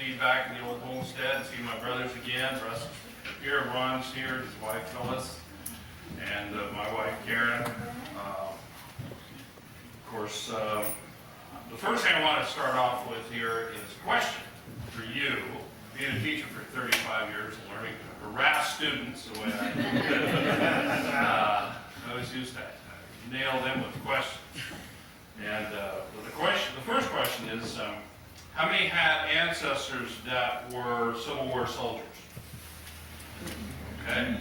be back in the old homestead and see my brothers again. Russ is here, Ron's here, his wife Phyllis, and my wife Karen. Of course, the first thing I want to start off with here is a question for you. Being a teacher for 35 years and learning to harass students the way I always used to nail them with questions. And the first question is, how many had ancestors that were Civil War soldiers? Okay.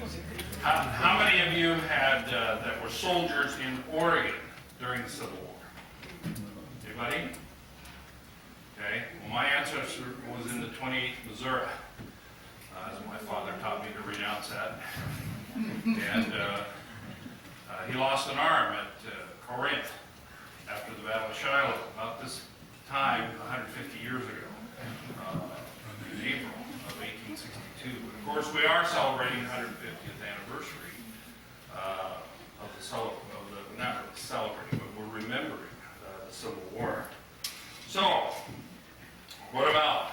How many of you had that were soldiers in Oregon during the Civil War? Anybody? Okay. Well, my ancestor was in the 28th Missouri, as my father taught me to renounce that. And he lost an arm at Corinth after the Battle of Shiloh, about this time, 150 years ago, in April of 1862. But of course, we are celebrating the 150th anniversary of not celebrating, but we're remembering the Civil War. So, what about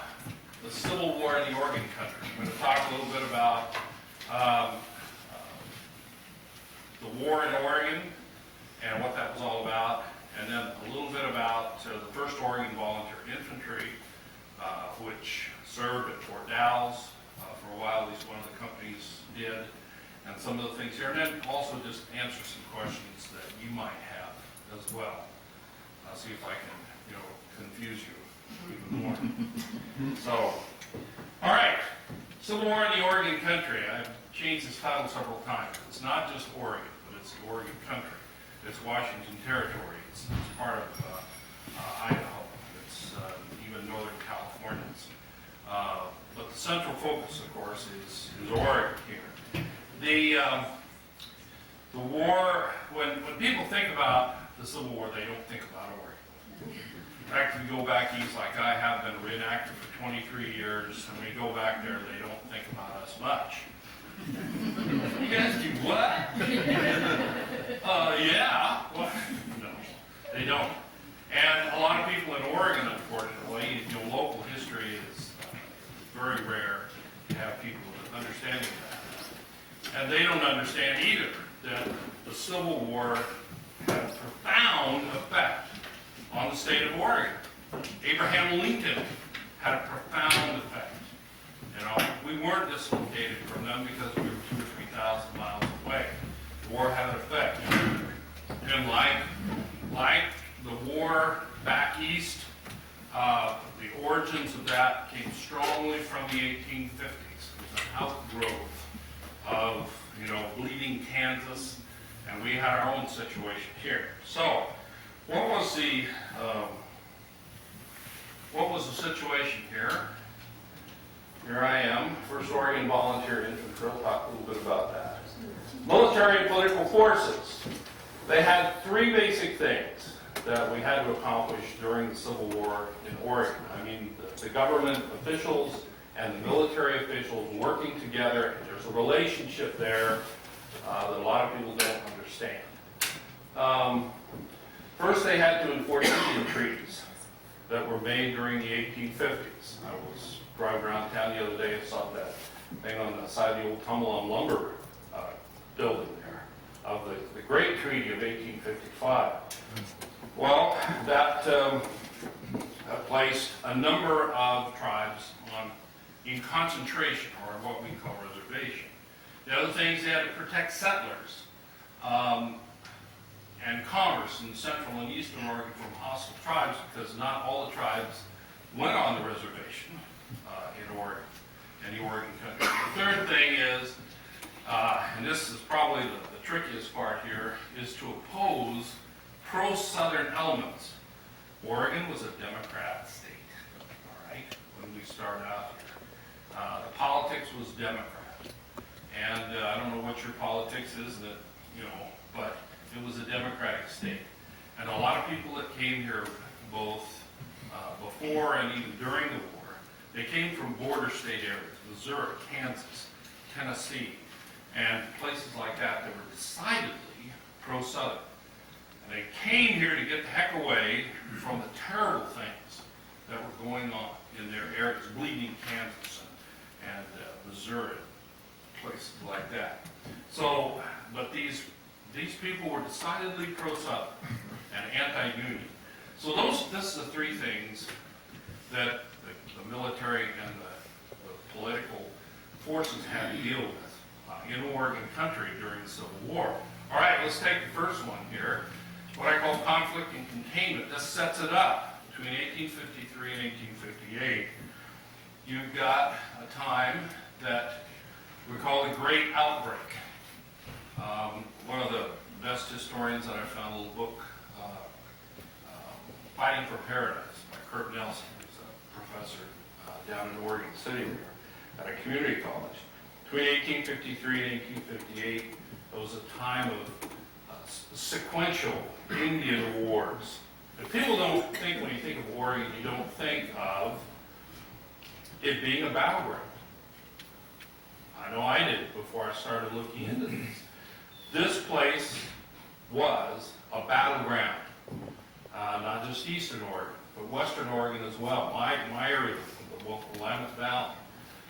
the Civil War in the Oregon country? I'm going to talk a little bit about the war in Oregon and what that was all about, and then a little bit about the 1st Oregon Volunteer Infantry, which served at Fort Dalles for a while. At least one of the companies did, and some of the things here, and then also just answer some questions that you might have as well. I'll see if I can, confuse you even more. So, all right, Civil War in the Oregon country. I've changed this title several times. It's not just Oregon, but it's the Oregon country. It's Washington Territory. It's part of Idaho. It's even Northern California. But the central focus, of course, is Oregon here. The war, when people think about the Civil War, they don't think about Oregon. In fact, if you go back east, like I have been a reenactor for 23 years, and we go back there, they don't think about us much. You guys do what? Yeah. Well, no, they don't. And a lot of people in Oregon, unfortunately, local history is very rare to have people understanding that. And they don't understand either that the Civil War had a profound effect on the state of Oregon. Abraham Lincoln had a profound effect. We weren't dislocated from them because we were 2,000 or 3,000 miles away. The war had an effect. And like the war back east, the origins of that came strongly from the 1850s. It was an outgrowth of, bleeding Kansas, and we had our own situation here. So, what was the situation here? Here I am, 1st Oregon Volunteer Infantry. I'll talk a little bit about that. Military and political forces. They had 3 basic things that we had to accomplish during the Civil War in Oregon. I mean, the government officials and the military officials working together. And there's a relationship there that a lot of people don't understand. First, they had to enforce Indian treaties that were made during the 1850s. I was driving around town the other day and saw that thing on the side of the old Tumulum lumber building there of the Great Treaty of 1855. Well, that placed a number of tribes in concentration, or what we call reservation. The other things, they had to protect settlers and commerce in central and eastern Oregon from hostile tribes, because not all the tribes went on the reservation in Oregon, in the Oregon country. The third thing is, and this is probably the trickiest part here, is to oppose pro-Southern elements. Oregon was a Democrat state, all right, when we started out here. The politics was Democrat. And I don't know what your politics is, but it was a Democratic state. And a lot of people that came here, both before and even during the war, they came from border state areas, Missouri, Kansas, Tennessee, and places like that that were decidedly pro-Southern. And they came here to get the heck away from the terrible things that were going on in their areas, bleeding Kansas and Missouri, places like that. So, but these people were decidedly pro-Southern and anti-Union. So this is the three things that the military and the political forces had to deal with in Oregon country during the Civil War. All right, let's take the first one here, what I call conflict and containment. This sets it up between 1853 and 1858. You've got a time that we call the Great Outbreak. One of the best historians that I found, a little book, Fighting for Paradise by Kurt Nelson, who's a professor down in Oregon City here at a community college. Between 1853 and 1858, there was a time of sequential Indian wars. And people don't think, when you think of Oregon, you don't think of it being a battleground. I know I did before I started looking into this. This place was a battleground, not just Eastern Oregon, but Western Oregon as well. My area, the Willamette Valley.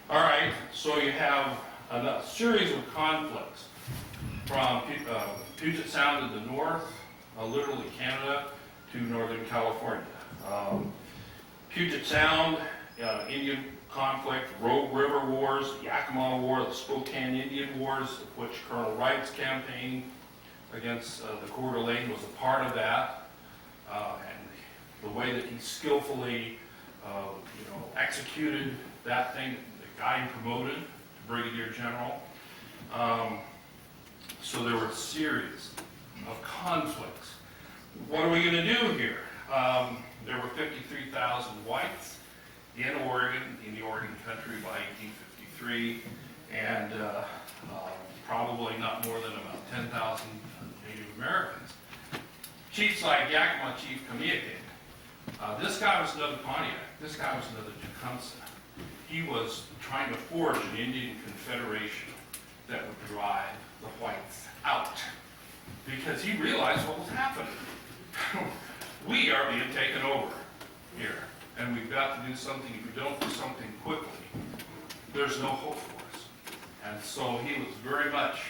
All right, so you have a series of conflicts from Puget Sound to the north, literally Canada, to Northern California. Puget Sound, Indian conflict, Rogue River Wars, the Yakima War, the Spokane Indian Wars, of which Colonel Wright's campaign against the Coeur d'Alene was a part of that, and the way that he skillfully, executed that thing, the guy he promoted to brigadier general. So there were a series of conflicts. What are we going to do here? There were 53,000 whites in Oregon, in the Oregon country by 1853, and probably not more than about 10,000 Native Americans. Chiefs like Yakima Chief Chemeketa, this guy was another Pontiac, this guy was another Tecumseh. He was trying to forge an Indian confederation that would drive the whites out, because he realized what was happening. We are being taken over here, and we've got to do something. If we don't do something quickly, there's no hope for us. And so he was very much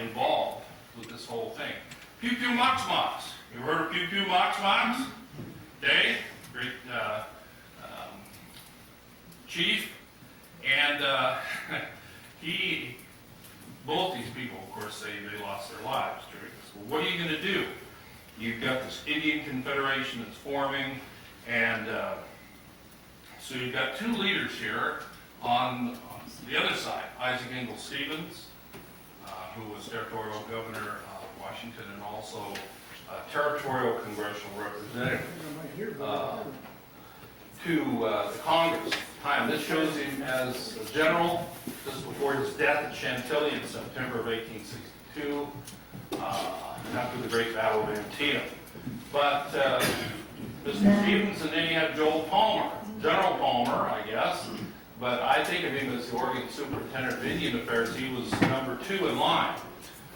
involved with this whole thing. Pew Pew Mox Mox. You heard of Pew Pew Mox Mox? Dave, great chief, and both these people, of course, say they lost their lives during this. Well, what are you going to do? You've got this Indian Confederation that's forming, and so you've got two leaders here on the other side, Isaac Ingalls Stevens, who was territorial governor of Washington and also territorial congressional representative to the Congress at the time. This shows him as a general. This is before his death at Chantilly in September of 1862, after the Great Battle of Antietam. But Mr. Stevens, and then you have Joel Palmer, General Palmer, I guess. But I think of him as the Oregon Superintendent of Indian Affairs. He was number 2 in line.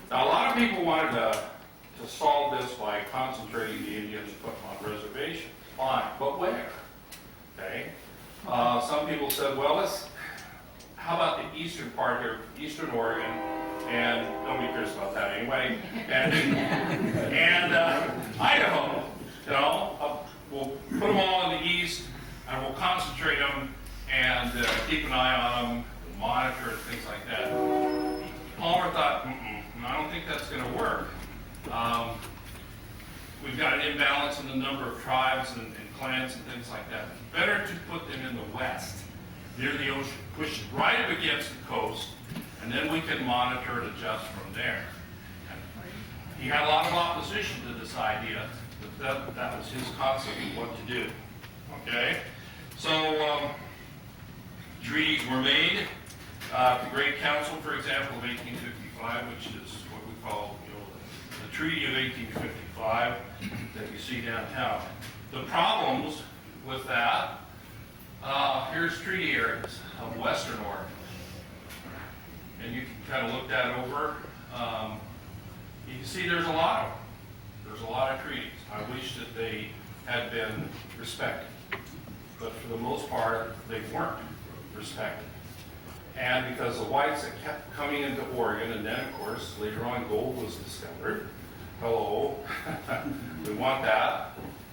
Now, a lot of people wanted to solve this by concentrating the Indians and putting them on reservations. Fine, but where? Okay. Some people said, well, how about the eastern part here, eastern Oregon, and nobody cares about that anyway, and Idaho. We'll put them all in the east, and we'll concentrate them and keep an eye on them, monitor and things like that. Palmer thought, I don't think that's going to work. We've got an imbalance in the number of tribes and clans and things like that. Better to put them in the west, near the ocean, push right up against the coast, and then we can monitor and adjust from there. And he had a lot of opposition to this idea, but that was his concept of what to do. Okay? So, treaties were made. The Great Council, for example, of 1855, which is what we call the Treaty of 1855 that you see downtown. The problems with that, here's treaty areas of Western Oregon. And you can kind of look that over. You can see there's a lot of them. There's a lot of treaties. I wish that they had been respected. but for the most part, they weren't respected. And because the whites that kept coming into Oregon, and then of course later on gold was discovered. Hello, we want that.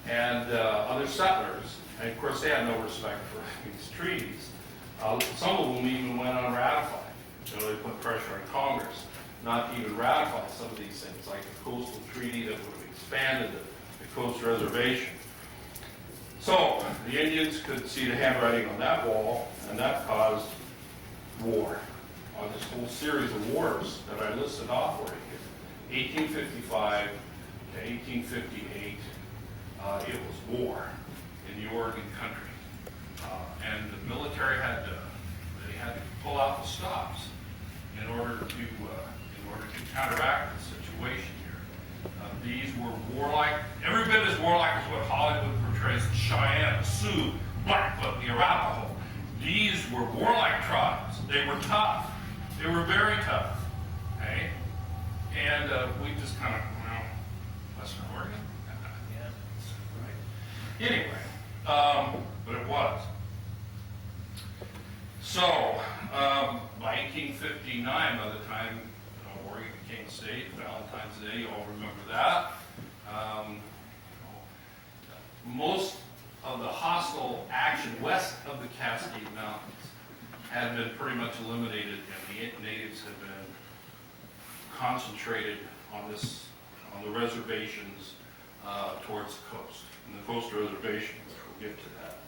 And other settlers, and of course they had no respect for these treaties. Some of them even went unratified. They put pressure on Congress not to even ratify some of these things, like the coastal treaty that would have expanded the coast reservation. So the Indians could see the handwriting on that wall, and that caused war, on this whole series of wars that I listed off for you here. 1855 to 1858, it was war in the Oregon country. And the military had to pull out the stops in order to counteract the situation here. These were warlike, every bit as warlike as what Hollywood portrays the Cheyenne, the Sioux, Blackfoot, the Arapaho. These were warlike tribes. They were tough. They were very tough. Okay? And we just kind of, Western Oregon? Yeah. Right. Anyway, but it was. So, by 1859, by the time Oregon became a state, Valentine's Day, you all remember that. Most of the hostile action west of the Cascade Mountains had been pretty much eliminated, and the natives had been concentrated on the reservations towards the coast, and the coast reservations. We'll get to that.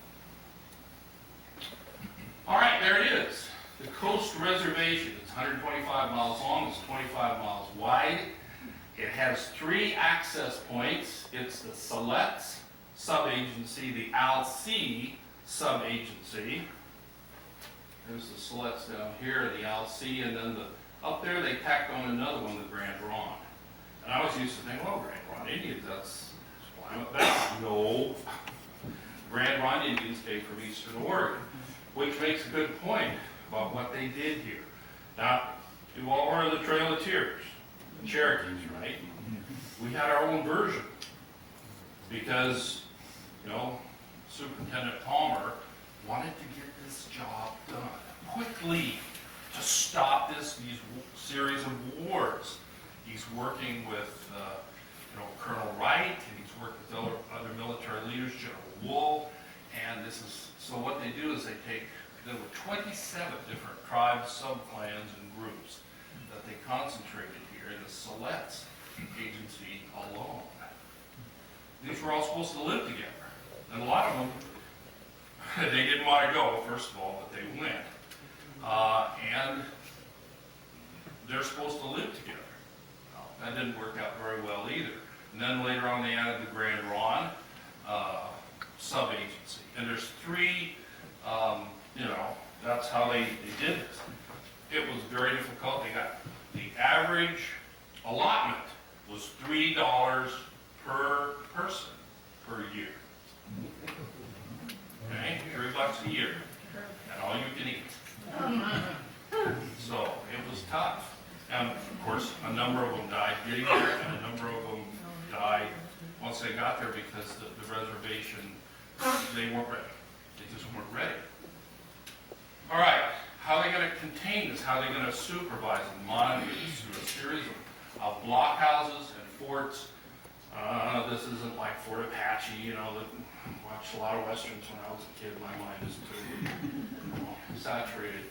All right, there it is. The coast reservation. It's 125 miles long. It's 25 miles wide. It has 3 access points. It's the Siletz Sub-Agency, the Alsea Sub-Agency. There's the Siletz down here, the Alsea, and then up there they tacked on another one, the Grand Ronde. And I was used to think, well, Grand Ronde Indians, that's Willamette Valley. No. Grand Ronde Indians came from eastern Oregon, which makes a good point about what they did here. Now, you all heard of the Trail of Tears, the Cherokees, right? We had our own version because, Superintendent Palmer wanted to get this job done quickly to stop these series of wars. He's working with, Colonel Wright, and he's worked with other military leaders, General Wool, and so what they do is there were 27 different tribes, sub-clans, and groups that they concentrated here in the Siletz Agency alone. These were all supposed to live together. And a lot of them, they didn't want to go, first of all, but they went. And they're supposed to live together. That didn't work out very well either. And then later on they added the Grand Ronde sub-agency. And there's 3, that's how they did this. It was very difficult. They got the average allotment was $3 per person per year. Okay, $3 a year, and all you can eat. So it was tough. And of course, a number of them died getting there, and a number of them died once they got there because the reservation, they weren't ready. They just weren't ready. All right, how are they going to contain this? How are they going to supervise and monitor this through a series of blockhouses and forts? This isn't like Fort Apache, that watched a lot of westerns when I was a kid. My mind is too saturated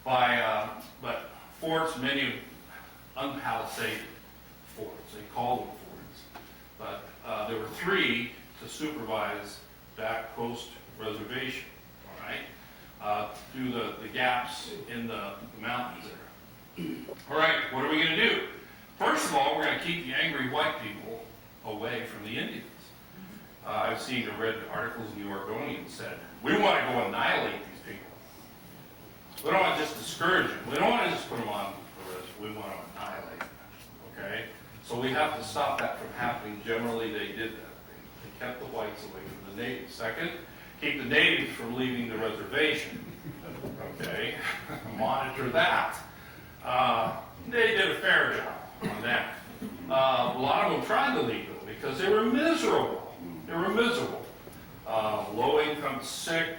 by, but forts, many unpalisaded forts. They call them forts, but there were 3 to supervise that coast reservation. All right, through the gaps in the mountains there. All right, what are we going to do? First of all, we're going to keep the angry white people away from the Indians. I've seen or read articles in the Oregonian said, we want to go annihilate these people. We don't want to just discourage them. We don't want to just put them on the list. We want to annihilate them. Okay? So we have to stop that from happening. Generally, they did that. They kept the whites away from the natives. Second, keep the natives from leaving the reservation. Okay? Monitor that. They did a fair job on that. A lot of them tried to leave them because they were miserable. They were miserable. low-income, sick,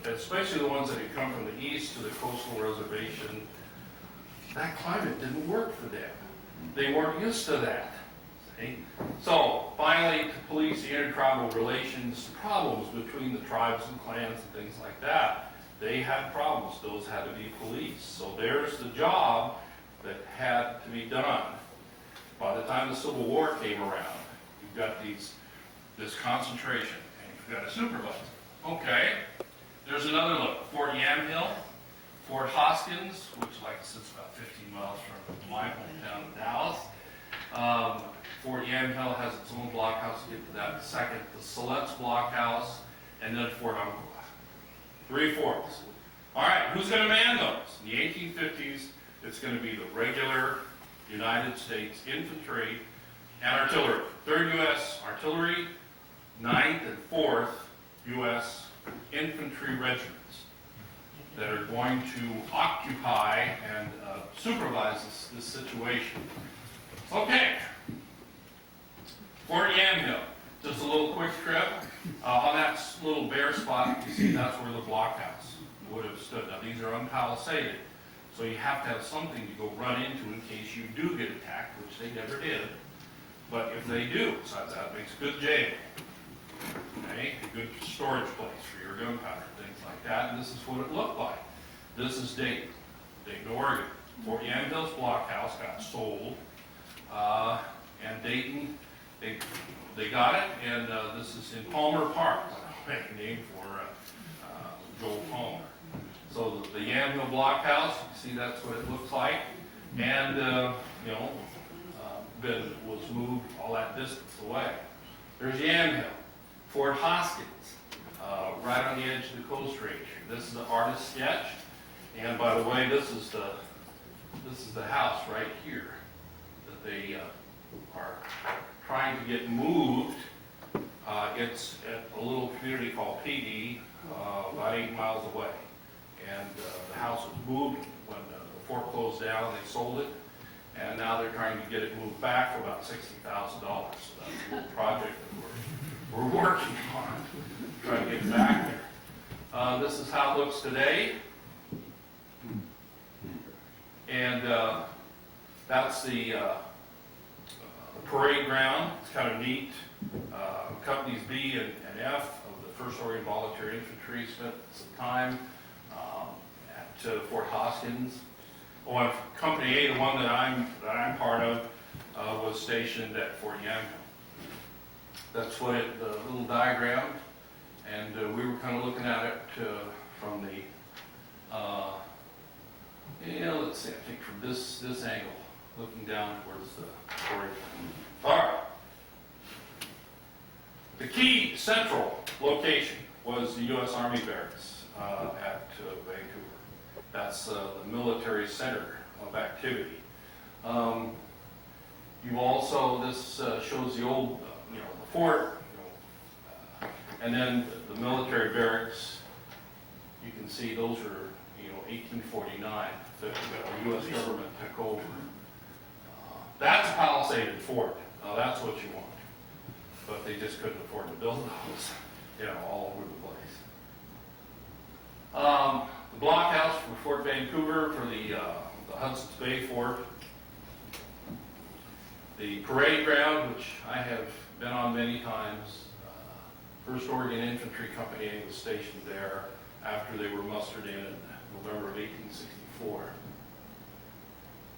especially the ones that had come from the east to the coastal reservation. That climate didn't work for them. They weren't used to that. See? So finally, to police the intertribal relations, problems between the tribes and clans and things like that, they had problems. Those had to be policed. So there's the job that had to be done. By the time the Civil War came around, you've got this concentration, and you've got a supervisor. Okay, there's another look. Fort Yamhill, Fort Hoskins, which like sits about 15 miles from my hometown of Dallas. Fort Yamhill has its own blockhouse. We'll get to that in a second. The Siletz blockhouse, and then Fort Umpqua. 3 forts. All right, who's going to man those? In the 1850s, it's going to be the regular United States infantry and artillery. 3rd U.S. Artillery, 9th and 4th U.S. infantry regiments that are going to occupy and supervise this situation. Okay, Fort Yamhill, just a little quick trip. On that little bare spot, you see that's where the blockhouse would have stood. Now these are unpalisaded, so you have to have something to go run into in case you do get attacked, which they never did. But if they do, besides that, it makes a good jail. Okay, a good storage place for your gunpowder, things like that, and this is what it looked like. This is Dayton, Oregon. Fort Yamhill's blockhouse got sold, and Dayton, they got it, and this is in Palmer Park, a name for Joel Palmer. So the Yamhill blockhouse, you see that's what it looks like, and was moved all that distance away. There's Yamhill. Fort Hoskins, right on the edge of the Coast Range. This is the artist sketch, and by the way, this is the house right here that they are trying to get moved. It's at a little community called PD, about 8 miles away, and the house was moved when the fort closed down. They sold it, and now they're trying to get it moved back for about $60,000. So that's a little project that we're working on, trying to get back there. This is how it looks today. And that's the parade ground. It's kind of neat. Companies B and F of the 1st Oregon Volunteer Infantry spent some time at Fort Hoskins. Oh, Company A, the one that I'm part of, was stationed at Fort Yamhill. That's what the little diagram, and we were kind of looking at it from the, let's see, I think from this angle, looking down towards the parade. All right. The key central location was the U.S. Army Barracks at Vancouver. That's the military center of activity. You also, this shows the old, the fort, and then the military barracks. You can see those are, 1849 that the U.S. government took over. That's a palisaded fort. Now that's what you want. But they just couldn't afford to build those, all over the place. The blockhouse for Fort Vancouver for the Hudson's Bay Fort. The parade ground, which I have been on many times. 1st Oregon Infantry Company was stationed there after they were mustered in November of 1864.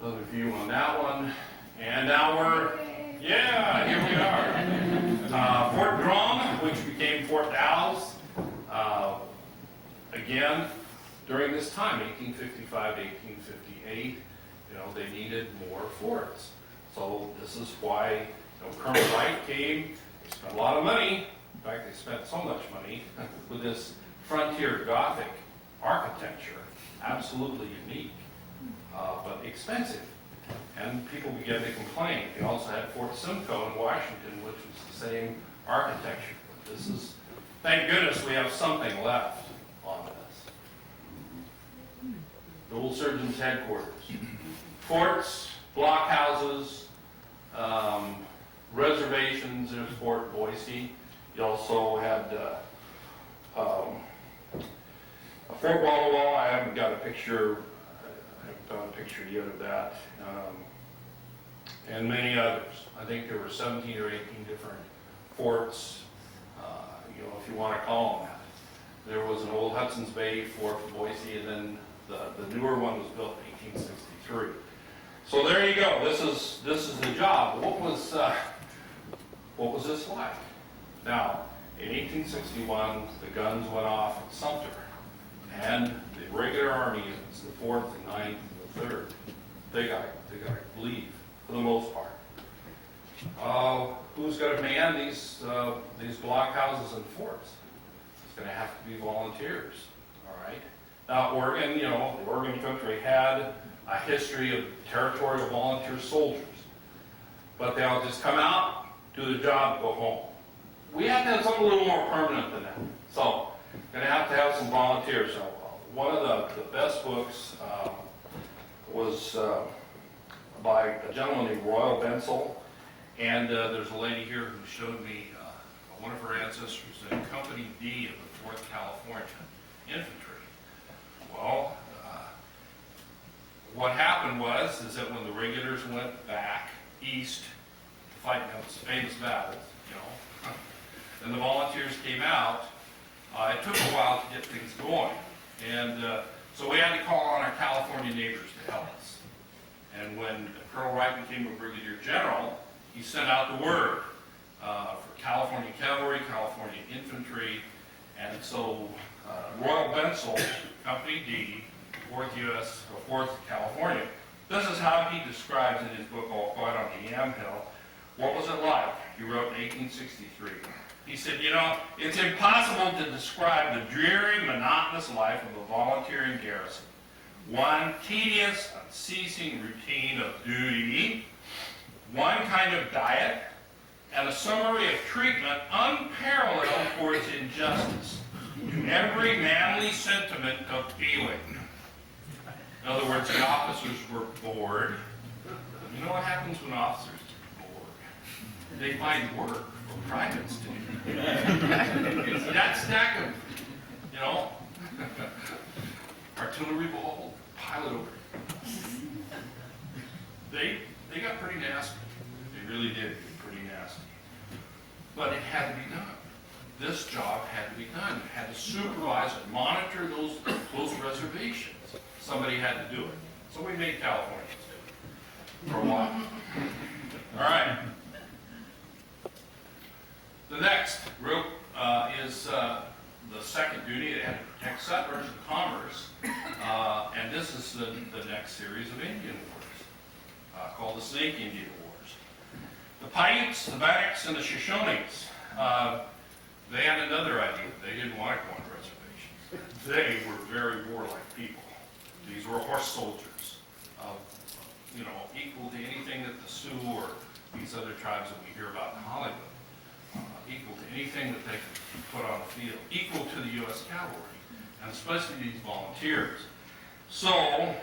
Another view on that one. And now here we are. Fort Drum, which became Fort Dallas. Again, during this time, 1855 to 1858, they needed more forts. So this is why Colonel Wright came. They spent a lot of money. In fact, they spent so much money with this frontier Gothic architecture. Absolutely unique, but expensive. And people began to complain. They also had Fort Simcoe in Washington, which was the same architecture. But this is, thank goodness we have something left on this. The old surgeon's headquarters. Forts, blockhouses, reservations. There's Fort Boise. You also had Fort Walla Walla, I haven't got a picture, I haven't found a picture yet of that, and many others. I think there were 17 or 18 different forts, you know, if you want to call them that. There was an old Hudson's Bay Fort for Boise, and then the newer one was built in 1863. So there you go. This is the job. What was this like? Now, in 1861, the guns went off at Sumter, and the regular army, it's the 4th, the 9th, and the 3rd. They got to leave for the most part. Who's going to man these blockhouses and forts? It's going to have to be volunteers. All right. Now, Oregon, you know, the Oregon country had a history of territorial volunteer soldiers, but they all just come out, do the job, go home. We have to have something a little more permanent than that. So, going to have some volunteers. So, one of the best books was by a gentleman named Royal Bensel, and there's a lady here who showed me one of her ancestors in Company D of the 4th California Infantry. Well, what happened is that when the regulars went back east to fight those famous battles, you know, and the volunteers came out, it took a while to get things going. And so we had to call on our California neighbors to help us. And when Colonel Wright became a brigadier general, he sent out the word for California Cavalry, California Infantry, and so Royal Bensel, Company D, 4th California. This is how he describes in his book, All Quiet on the Yam Hill, what was it like? He wrote in 1863. He said, you know, it's impossible to describe the dreary, monotonous life of a volunteering garrison. One tedious, unceasing routine of duty, one kind of diet, and a summary of treatment unparalleled for its injustice to every manly sentiment of feeling. In other words, the officers were bored. You know what happens when officers are bored? They find work for privates to do. That stack of, you know, artillery ball, pilot over. They got pretty nasty. They really did get pretty nasty. But it had to be done. This job had to be done. You had to supervise and monitor those reservations. Somebody had to do it. So we made Californians do it for a while. All right. The next group is the second duty. They had to protect settlers and commerce. And this is the next series of Indian wars called the Snake Indian Wars. The Paiutes, the Bannocks, and the Shoshones, they had another idea. They didn't want to go on reservations. They were very warlike people. These were horse soldiers, you know, equal to anything that the Sioux or these other tribes that we hear about in Hollywood, equal to anything that they could put on the field, equal to the U.S. cavalry, and especially these volunteers. So,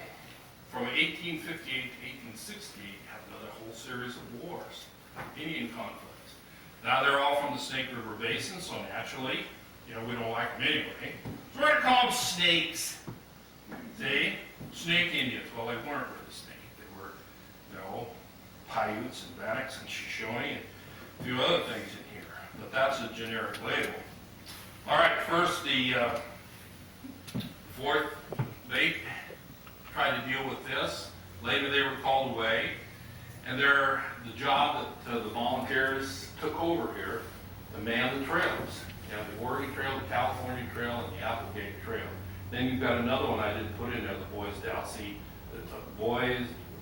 from 1858 to 1860, you have another whole series of wars, Indian conflicts. Now they're all from the Snake River Basin, so naturally, you know, we don't like them anyway. So we're going to call them snakes. See? Snake Indians. Well, they weren't really snake. They were, you know, Paiutes and Bannocks and Shoshone and a few other things in here. But that's a generic label. All right, first the 4th, they tried to deal with this. Later they were called away. And the job that the volunteers took over here to man the trails. You have the Oregon Trail, the California Trail, and the Applegate Trail. Then you've got another one I didn't put in there, the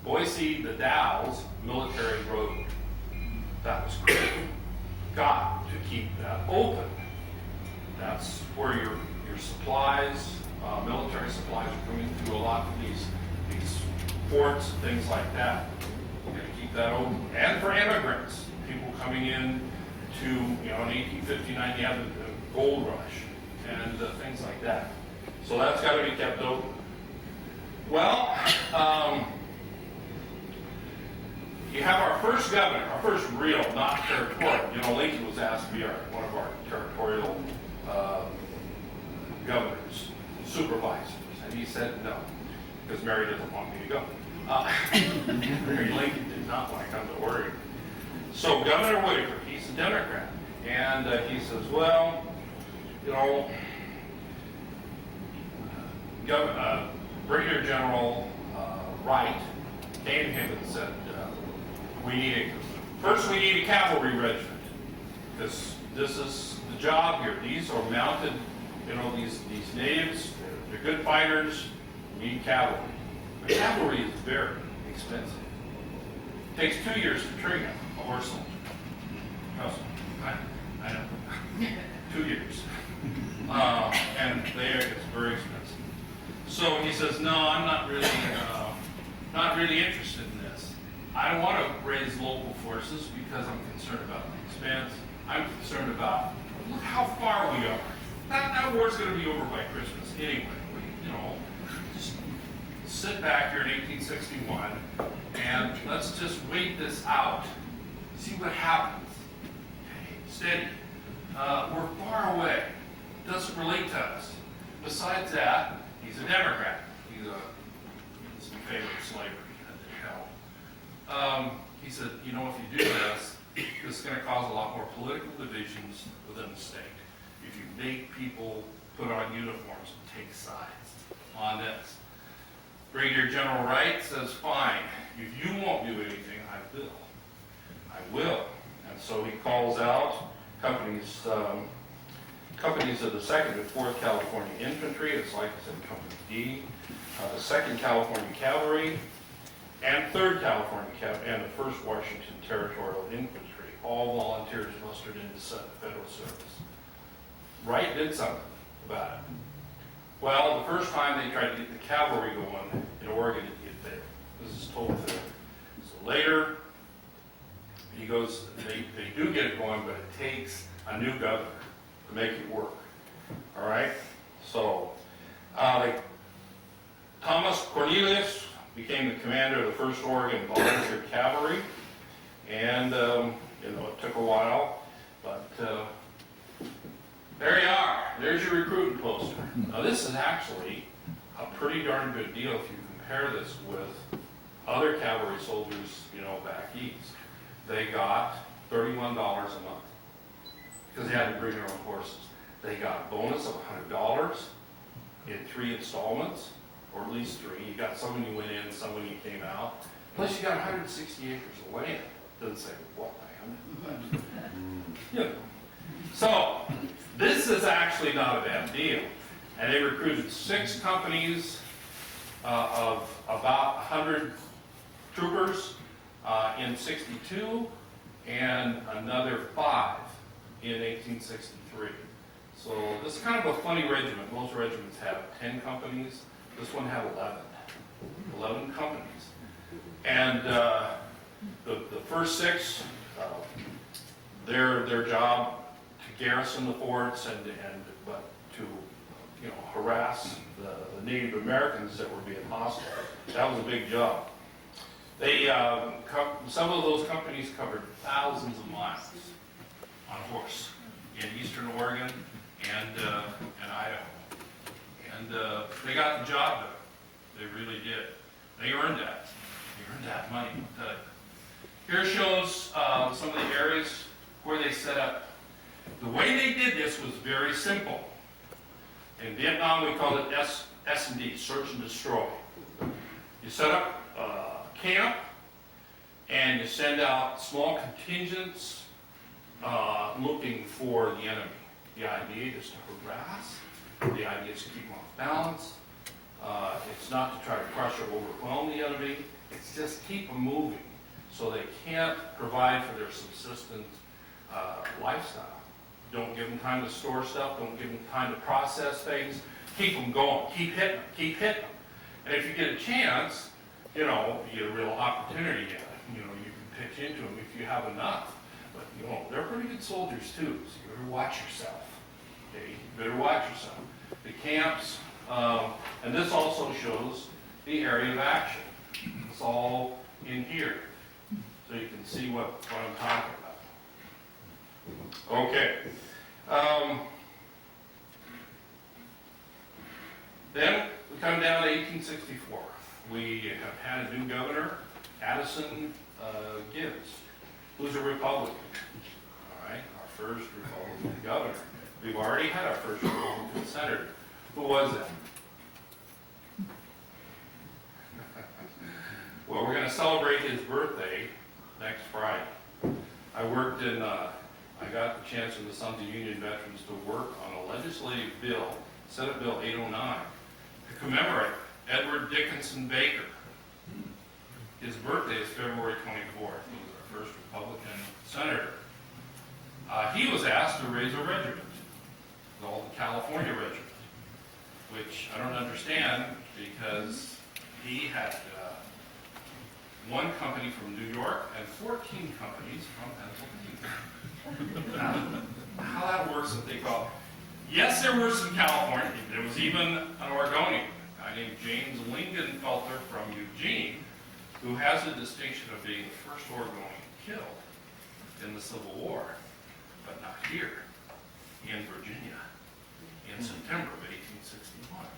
Boise, the Dalles Military Road. That was critical. Got to keep that open. That's where your supplies, military supplies are coming through a lot of these ports and things like that. We're going to keep that open. And for immigrants, people coming in to, you know, in 1859 you have the gold rush and things like that. So that's got to be kept open. Well, you have our first governor, our first real, not territorial. You know, Lincoln was asked to be one of our territorial governor's supervisors. And he said no, because Mary doesn't want me to go. Mary Lincoln did not want to come to Oregon. So Governor Whitaker, he's a Democrat, and he says, well, you know, Brigadier General Wright came to him and said, first we need a cavalry regiment, because this is the job here. These are mounted, you know, these natives, they're good fighters, we need cavalry. But cavalry is very expensive. It takes 2 years to train a horse soldier. Trust me, I know. 2 years. And it's very expensive. So he says, no, I'm not really interested in this. I don't want to raise local forces because I'm concerned about the expense. I'm concerned about, look how far we are. That war's going to be over by Christmas anyway. You know, just sit back here in 1861 and let's just wait this out. See what happens. Okay, steady. We're far away. Doesn't relate to us. Besides that, he's a Democrat. He's in favor of slavery. Hell. He said, you know, if you do this is going to cause a lot more political divisions within the state. If you make people put on uniforms and take sides on this. Brigadier General Wright says, fine, if you won't do anything, I will. I will. And so he calls out companies of the 2nd and 4th California Infantry, it's like I said, Company D, the 2nd California Cavalry, and 3rd California Cavalry, and the 1st Washington Territorial Infantry, all volunteers mustered into federal service. Wright did something about it. Well, the first time they tried to get the cavalry going in Oregon, it failed. This is told to them. So later, he goes, they do get it going, but it takes a new governor to make it work. All right? So, Thomas Cornelius became the commander of the 1st Oregon Volunteer Cavalry, and you know, it took a while, but there you are. There's your recruiting poster. Now, this is actually a pretty darn good deal if you compare this with other cavalry soldiers, you know, back east. They got $31 a month because they had to bring their own horses. They got a bonus of $100 in 3 installments, or at least 3. You got some when you went in, some when you came out. Plus, you got 160 acres of land. Doesn't say what land. You know. So, this is actually not a bad deal. And they recruited 6 companies of about 100 troopers in 62, and another 5 in 1863. So this is kind of a funny regiment. Most regiments have 10 companies. This one had 11 companies. And the first 6, their job to garrison the forts and to, you know, harass the Native Americans that were being hostile. That was a big job. They some of those companies covered thousands of miles on horse in eastern Oregon and Idaho, and they got the job done. They really did. They earned that. They earned that money. I'll tell you. Here shows some of the areas where they set up. The way they did this was very simple. In Vietnam, we call it S&D, search and destroy. You set up camp, and you send out small contingents looking for the enemy. The idea is to harass. The idea is to keep them off balance. It's not to try to crush or overwhelm the enemy. It's just keep them moving so they can't provide for their subsistence lifestyle. Don't give them time to store stuff. Don't give them time to process things. Keep them going. Keep hitting them. Keep hitting them. And if you get a chance, you know, you get a real opportunity, you know, you can pitch into them if you have enough. But, you know, they're pretty good soldiers too, so you better watch yourself. Okay, you better watch yourself. The camps, and this also shows the area of action. It's all in here, so you can see what I'm talking about. Okay. Then we come down to 1864. We have had a new governor, Addison Gibbs, who's a Republican. All right, our first Republican governor. We've already had our first Republican senator. Who was that? Well, we're going to celebrate his birthday next Friday. I got the chance with the Sons of Union Veterans to work on a legislative bill, Senate Bill 809, to commemorate Edward Dickinson Baker. His birthday is February 24th. He was our first Republican senator. He was asked to raise a regiment, called the California Regiment, which I don't understand because he had one company from New York and 14 companies from Pennsylvania. How that works, that they call. Yes, there were some California. There was even an Oregonian, a guy named James Lingenfelter from Eugene, who has the distinction of being the first Oregonian killed in the Civil War, but not here, in Virginia, in September of 1861.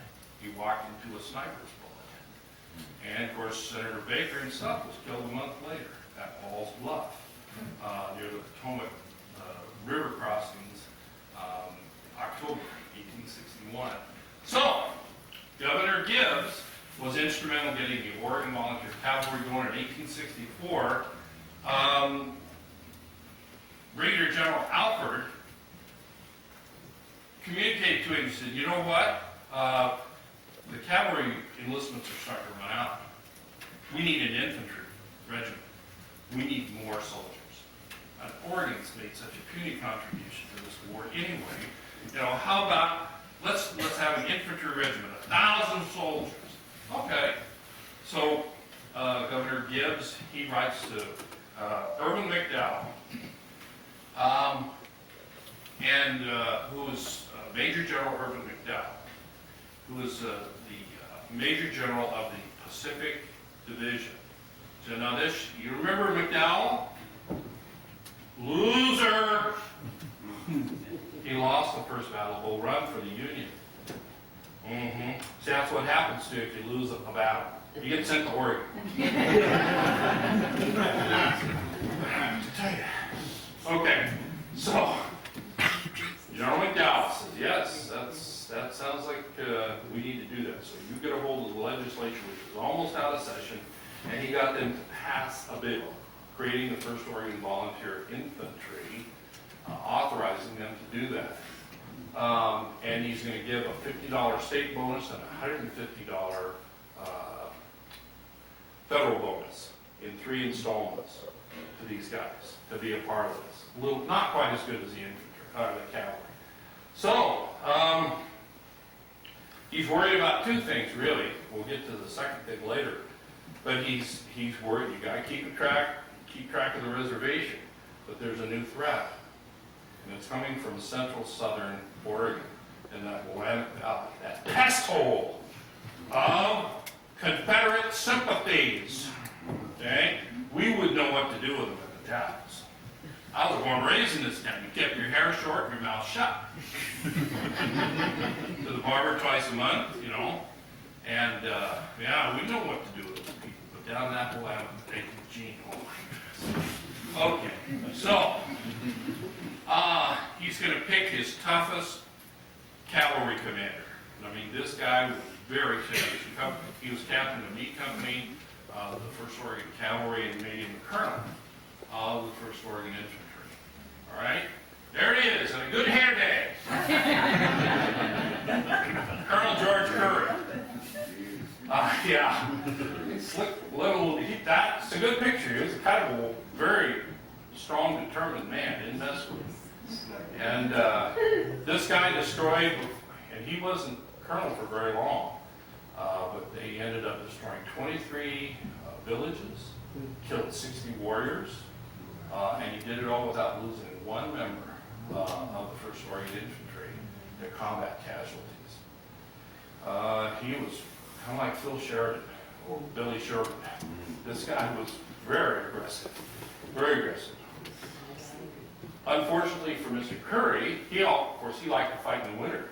He walked into a sniper's bullet. And of course, Senator Baker himself was killed a month later at Ball's Bluff, near the Potomac River crossings, October 1861. So, Governor Gibbs was instrumental in getting the Oregon Volunteer Cavalry going in 1864. Brigadier General Alford communicated to him and said, you know what? The cavalry enlistments are starting to run out. We need an infantry regiment. We need more soldiers. And Oregon's made such a puny contribution to this war anyway. You know, how about let's have an infantry regiment, 1,000 soldiers. Okay. So Governor Gibbs, he writes to Irvin McDowell, who is Major General Irvin McDowell, who is the Major General of the Pacific Division. So now this, you remember McDowell? Loser! He lost the first battle of Bull Run for the Union. See, that's what happens to you if you lose a battle. You get sent to Oregon. Okay, so General McDowell says, yes, that sounds like we need to do that. So you get a hold of the legislature, which was almost out of session, and he got them to pass a bill creating the first Oregon Volunteer Infantry, authorizing them to do that. And he's going to give a $50 state bonus and a $150 federal bonus in 3 installments to these guys to be a part of this. A little, not quite as good as the infantry, the cavalry. So he's worried about 2 things really. We'll get to the second thing later, but he's worried. You got to keep track of the reservation, but there's a new threat, and it's coming from central southern Oregon in that Willamette Valley, that pest hole of Confederate sympathies. Okay, we would know what to do with them at the towns. I was born and raised in this town. You kept your hair short and your mouth shut. To the barber twice a month, you know. And yeah, we know what to do with those people. But down that whole avenue, take the gene. Oh my goodness. Okay, so he's going to pick his toughest cavalry commander. I mean, this guy was very serious. He was captain of meat company, the 1st Oregon Cavalry, and made him the colonel of the 1st Oregon Infantry. All right? There it is, on a good hair day. Colonel George Curry. Yeah. Slick little, that's a good picture. He was a kind of a very strong, determined man, didn't mess with him. And this guy destroyed, and he wasn't colonel for very long, but they ended up destroying 23 villages, killed 60 warriors, and he did it all without losing one member of the 1st Oregon Infantry to combat casualties. He was kind of like Phil Sheridan, or Billy Sheridan. This guy was very aggressive, very aggressive. Unfortunately for Mr. Curry, of course, he liked to fight in the winter.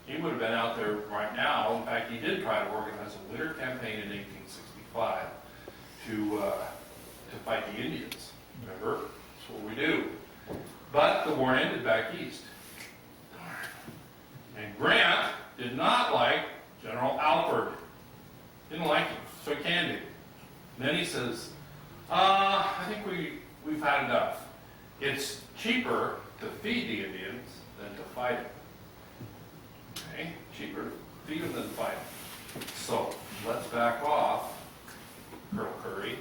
He would have been out there right now fact, he did try to organize a winter campaign in 1865 to fight the Indians. Remember? That's what we do. But the war ended back east. And Grant did not like General Alford. Didn't like him, so he canned him. And then he says, I think we've had enough. It's cheaper to feed the Indians than to fight them. Okay? Cheaper to feed them than to fight them. So let's back off, Colonel Curry.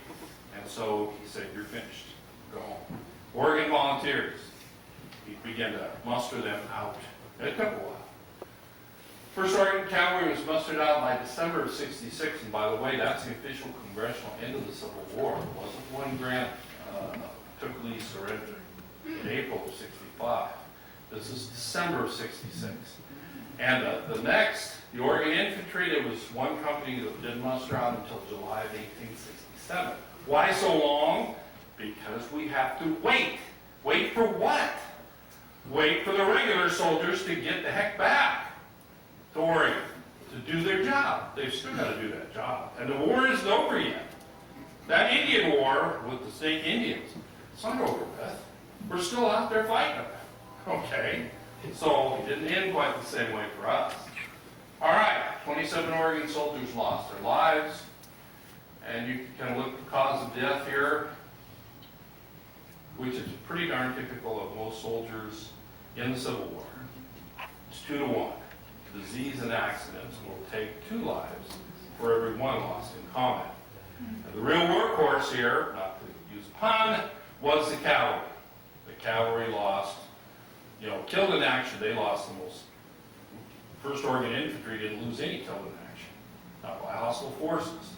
And so he said, you're finished. Go home. Oregon volunteers. He began to muster them out. It took a while. First Oregon Cavalry was mustered out by December of '66, and by the way, that's the official congressional end of the Civil War. It wasn't when Grant took Lee's surrender in April of '65. This is December of '66. And the Oregon Infantry, there was one company that didn't muster out until July of 1867. Why so long? Because we have to wait. Wait for what? Wait for the regular soldiers to get the heck back to Oregon to do their job. They've still got to do that job. And the war isn't over yet. That Indian war with the Snake Indians, it's not over with. We're still out there fighting them. Okay? So it didn't end quite the same way for us. All right, 27 Oregon soldiers lost their lives. And you can kind of look at the cause of death here, which is pretty darn typical of most soldiers in the Civil War. It's 2 to 1. Disease and accidents will take 2 lives for every 1 lost in combat. And the real workhorse here, not to use a pun, was the cavalry. The cavalry lost, killed in action, they lost the most. First Oregon Infantry didn't lose any killed in action, not by hostile forces.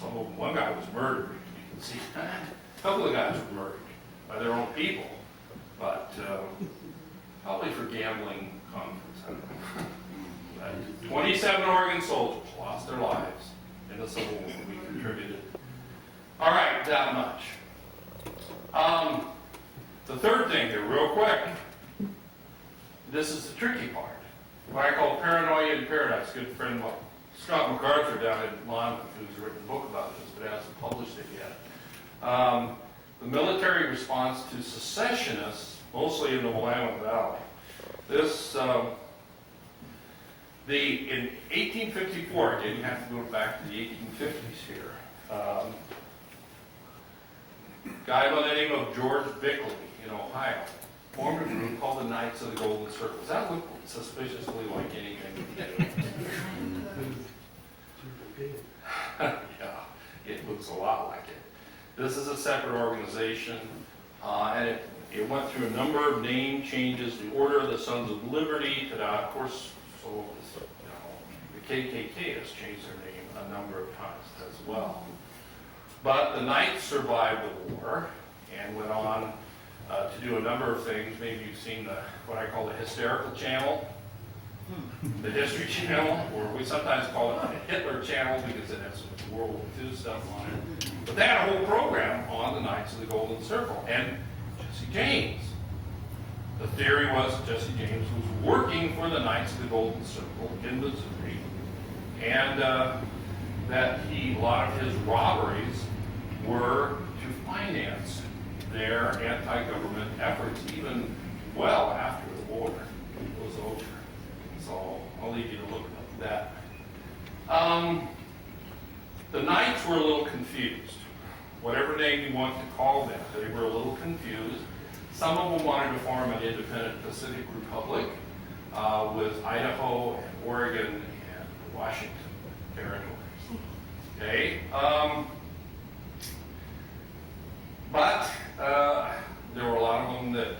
Some of them, one guy was murdered, you can see that. A couple of guys were murdered by their own people, but probably for gambling conflicts, I don't know. 27 Oregon soldiers lost their lives in the Civil War. We contributed. All right, that much. The third thing here, real quick. This is the tricky part. What I call paranoia in paradise. Good friend Scott MacArthur down in Monmouth, who's written a book about this, but hasn't published it yet. The military response to secessionists, mostly in the Willamette Valley. This. In 1854, again, you have to go back to the 1850s here, a guy by the name of George Bickley in Ohio formed a group called the Knights of the Golden Circle. Does that look suspiciously like anything? Yeah, it looks a lot like it. This is a separate organization, and it went through a number of name changes. The Order of the Sons of Liberty, of course, so the KKK has changed their name a number of times as well. But the Knights survived the war and went on to do a number of things. Maybe you've seen what I call the hysterical channel, the history channel, or we sometimes call it the Hitler channel because it has some World War II stuff on it. But they had a whole program on the Knights of the Golden Circle and Jesse James. The theory was that Jesse James was working for the Knights of the Golden Circle in Missouri, and that a lot of his robberies were to finance their anti-government efforts, even well after the war was over. So I'll leave you to look at that. The Knights were a little confused. Whatever name you want to call them, they were a little confused. Some of them wanted to form an independent Pacific Republic with Idaho and Oregon and Washington territories. Okay, but there were a lot of them that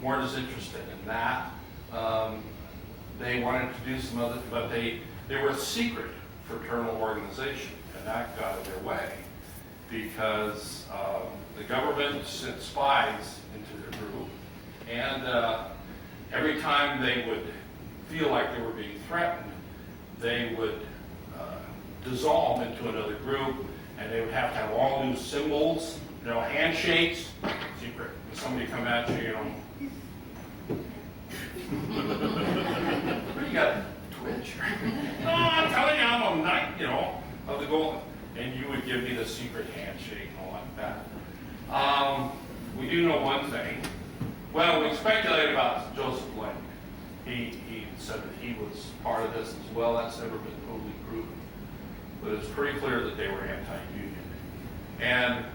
weren't as interested in that. They wanted to do some other, but they were a secret fraternal organization, and that got in their way because the government sent spies into their group, and every time they would feel like they were being threatened, they would dissolve into another group, and they would have to have all new symbols, handshakes, secret. If somebody come at you, what do you got, Twitch? No, I'm telling you, of the goal, and you would give me the secret handshake and all like that. We do know one thing. Well, we speculate about Joseph Link. He said that he was part of this as well. That's never been totally proven. But it's pretty clear that they were anti-union. And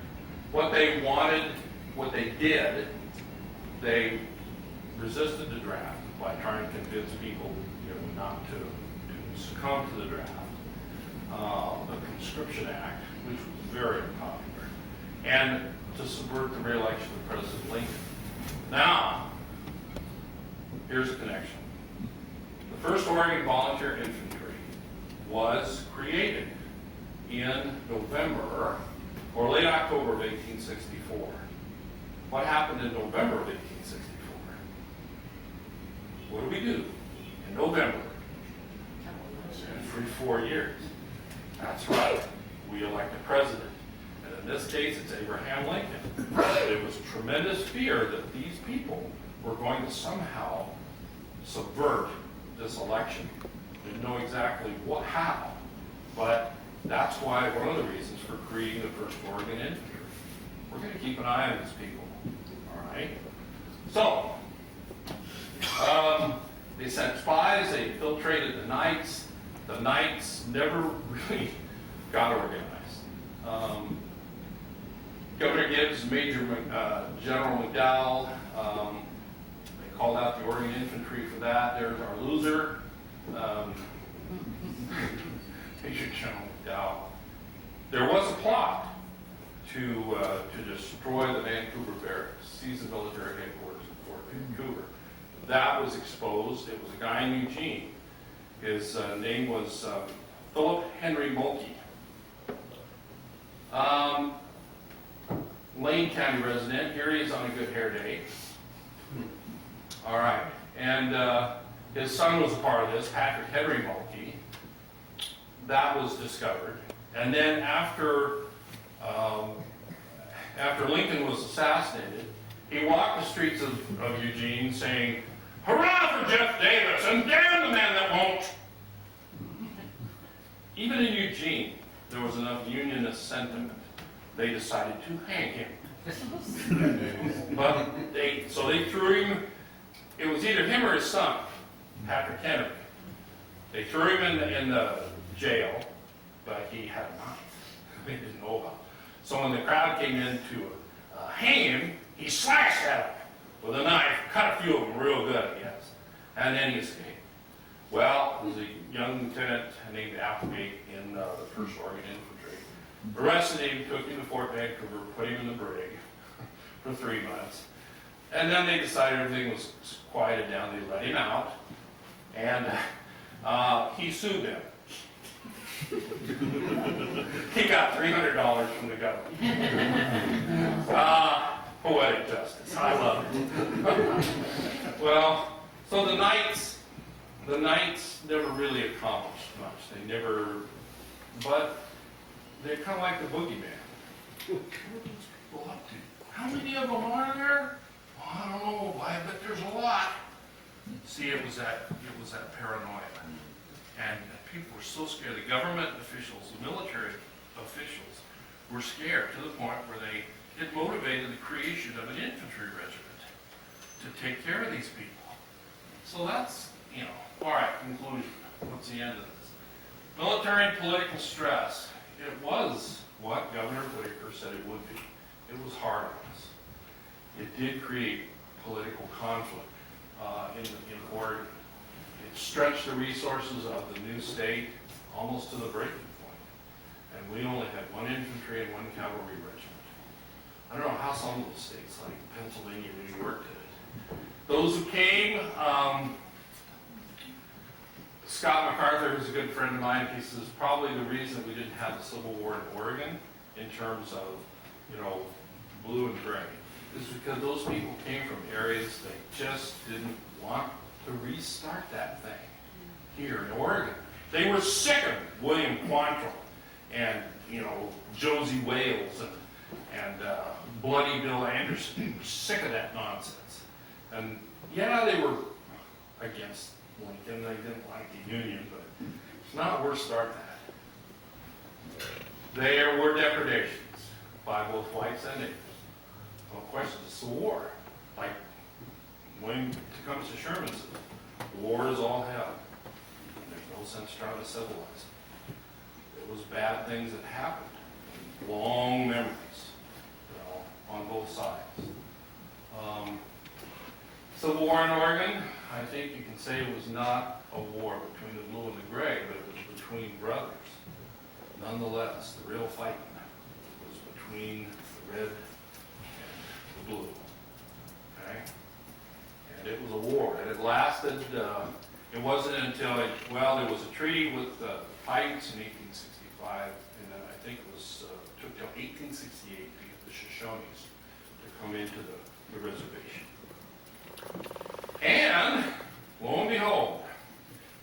what they wanted, what they did, they resisted the draft by trying to convince people, not to succumb to the draft. The Conscription Act, which was very unpopular, and to subvert the re-election of President Lincoln. Now, here's a connection. The first Oregon Volunteer Infantry was created in November or late October of 1864. What happened in November of 1864? What do we do in November? Every 4 years. That's right. We elect a president. And in this case, it's Abraham Lincoln. There was tremendous fear that these people were going to somehow subvert this election. Didn't know exactly how, but that's why one of the reasons for creating the first Oregon Infantry. We're going to keep an eye on these people. All right? So, they sent spies, they infiltrated the Knights. The Knights never really got organized. Governor Gibbs, Major General McDowell, they called out the Oregon Infantry for that. There's our loser, Major General McDowell. There was a plot to destroy the Vancouver barracks, seize the military headquarters at Fort Vancouver. That was exposed. It was a guy in Eugene. His name was Philip Henry Mulkey. Lane County resident. Here he is on a good hair day. All right. And his son was a part of this, Patrick Henry Mulkey. That was discovered. And then after Lincoln was assassinated, he walked the streets of Eugene saying, "Hurrah for Jeff Davis, and damn the man that won't." Even in Eugene, there was enough unionist sentiment. They decided to hang him. But they threw him. It was either him or his son, Patrick Henry. They threw him in the jail, but he had a knife. They didn't know about it. So when the crowd came in to hang him, he slashed at him with a knife, cut a few of them real good, I guess, and then he escaped. Well, there was a young lieutenant named Appleby in the First Oregon Infantry. Arrested him, took him to Fort Vancouver, put him in the brig for 3 months. And then they decided everything was quieted down. They let him out, and he sued them. He got $300 from the government. Poetic justice. I love it. Well, so the Knights never really accomplished much. But they're kind of like the boogeyman. What are those people up to? How many of them are there? Well, I don't know. I bet there's a lot. See, it was that paranoia, and people were so scared. The government officials, the military officials, were scared to the point where it motivated the creation of an infantry regiment to take care of these people. So that's, all right, conclusion. What's the end of this? Military and political stress. It was what Governor Whitaker said it would be. It was hard on us. It did create political conflict in Oregon. It stretched the resources of the new state almost to the breaking point. And we only had one infantry and one cavalry regiment. I don't know how some of those states like Pennsylvania and New York did it. Those who came, Scott MacArthur, who's a good friend of mine, he says probably the reason we didn't have the Civil War in Oregon in terms of, blue and gray is because those people came from areas they just didn't want to restart that thing here in Oregon. They were sick of William Quantrill and, Josie Wales and Bloody Bill Anderson. They were sick of that nonsense. And yeah, they were against Lincoln. They didn't like the Union, but it's not worth starting that. there were depredations by both whites and natives. No question, it's a war. Like when it comes to Sherman says, war is all hell. There's no sense trying to civilize it. It was bad things that happened. Long memories, on both sides. Civil War in Oregon, I think you can say it was not a war between the blue and the gray, but it was between brothers. Nonetheless, the real fighting was between the red and the blue. Okay? And it was a war, and it lasted, it wasn't until, there was a treaty with the Pikes in 1865, and then I think it was, took till 1868 to get the Shoshones to come into the reservation. And, lo and behold,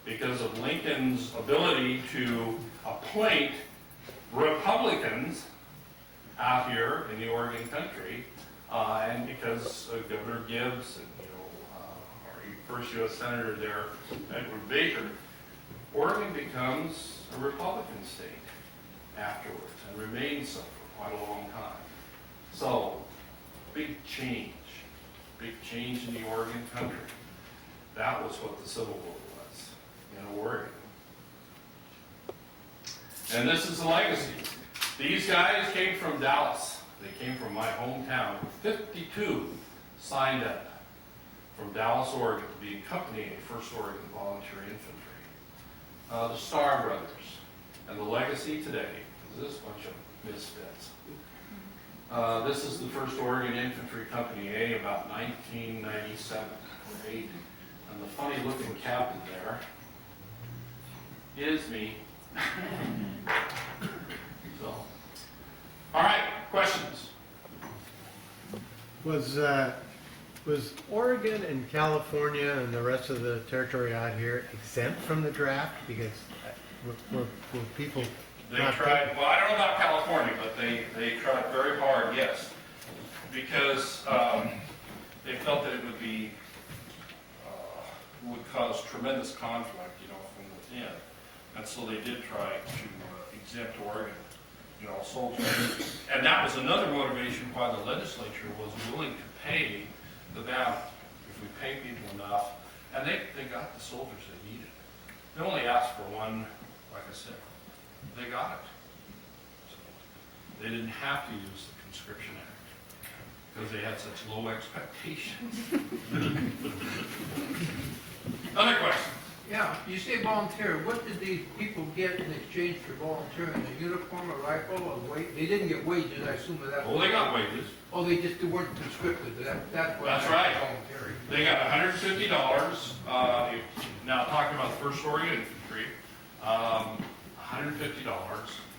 because of Lincoln's ability to appoint Republicans out here in the Oregon country, and because Governor Gibbs and our first U.S. Senator there, Edward Baker, Oregon becomes a Republican state afterwards and remains so for quite a long time. So, big change in the Oregon country. That was what the Civil War was in Oregon. And this is the legacy. These guys came from Dallas. They came from my hometown. 52 signed up from Dallas, Oregon to be accompanying 1st Oregon Volunteer Infantry. The Starr Brothers. And the legacy today is this bunch of misfits. This is the 1st Oregon Infantry Company A, about 1997 or 8. And the funny looking captain there is me. So, all right, questions? Was Oregon and California and the rest of the territory out here exempt from the draft? Because were people They tried, well, I don't know about California, but they tried very hard, yes, because they felt that it would cause tremendous conflict, from within. And so they did try to exempt Oregon, soldiers. And that was another motivation why the legislature was willing to pay the battle, if we pay people enough. And they got the soldiers they needed. They only asked for one, like I said. They got it. So they didn't have to use the Conscription Act because they had such low expectations. Other questions? Yeah, you say volunteer. What did these people get in exchange for volunteering? A uniform, a rifle, a wage? They didn't get wages, I assume that. Oh, they got wages. Oh, they weren't conscripted. That's what. That's right. Voluntary. They got $150. Now talking about the 1st Oregon Infantry, $150